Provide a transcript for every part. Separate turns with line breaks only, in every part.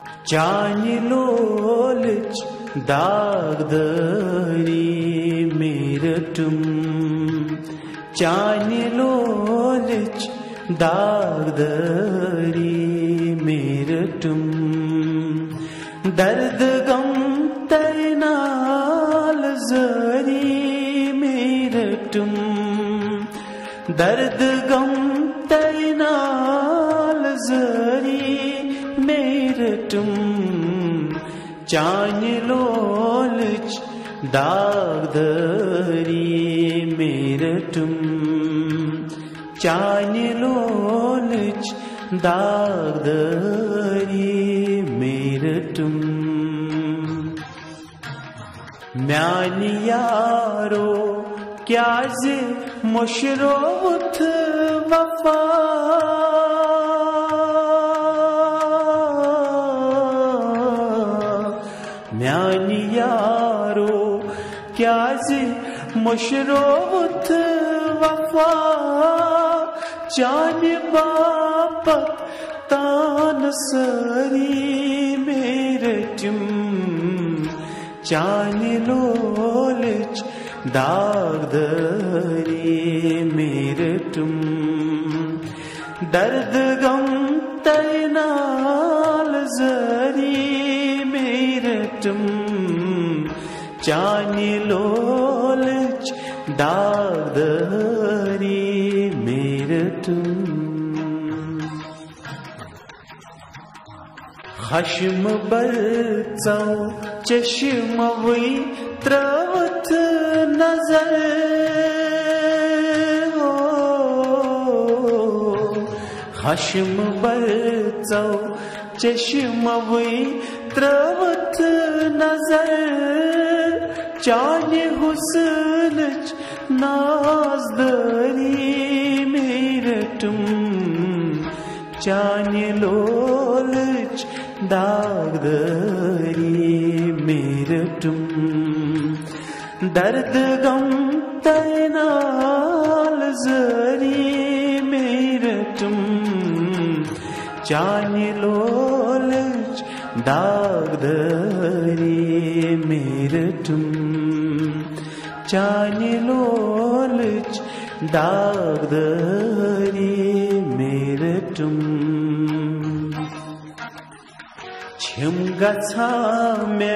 चानि लोलच दागदरी मेरटुम चानि लोलच दागदरी मेरटुम दर्द गम तैनाल जरी मेरटुम दर्द गम तैनाल जरी मेरटुम चानि लोलच दागदरी मेरटुम चानि लोलच दागदरी मेरटुम म्यानि यारो क्या ज़े मुशरोथ वफा म्यानि यारो क्या ज़े मुशरोथ वफा चानि बापत तान सरी मेरटुम चानि लोलच दागदरी मेरटुम दर्द गम तैनाल जरी मेरटुम चानि लोलच दागदरी मेरटुम खश्म बरचौ चश्मवई त्रवत नजर हो खश्म बरचौ चश्मवई त्रवत नजर चानि हुस्नच नाज़दरी मेरटुम चानि लोलच दागदरी मेरटुम दर्द गम तैनाल जरी मेरटुम चानि लोलच दागदरी मेरटुम चानि लोलच दागदरी मेरटुम छिम गछान मे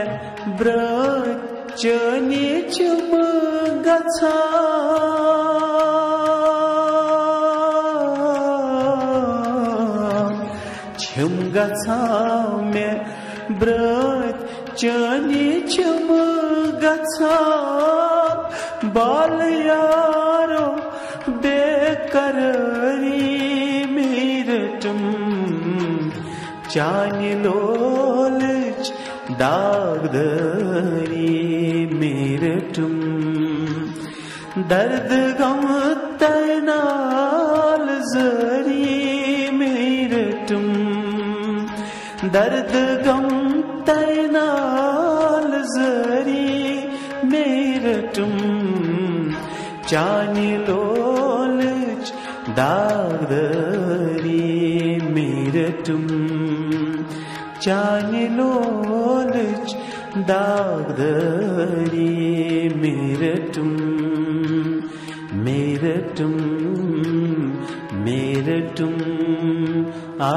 ब्रत चनि छिम गछान छिम गछान मे ब्रत चनि छिम गछान बाल यारो बेकरारी मेरटुम चानि लोलच दागदरी मेरटुम दर्द गम तैनाल जरी मेरटुम दर्द गम तैनाल जरी मेरटुम चानि लोलच दागदरी मेरटुम चानि लोलच दागदरी मेरटुम मेरटुम मेरटुम आ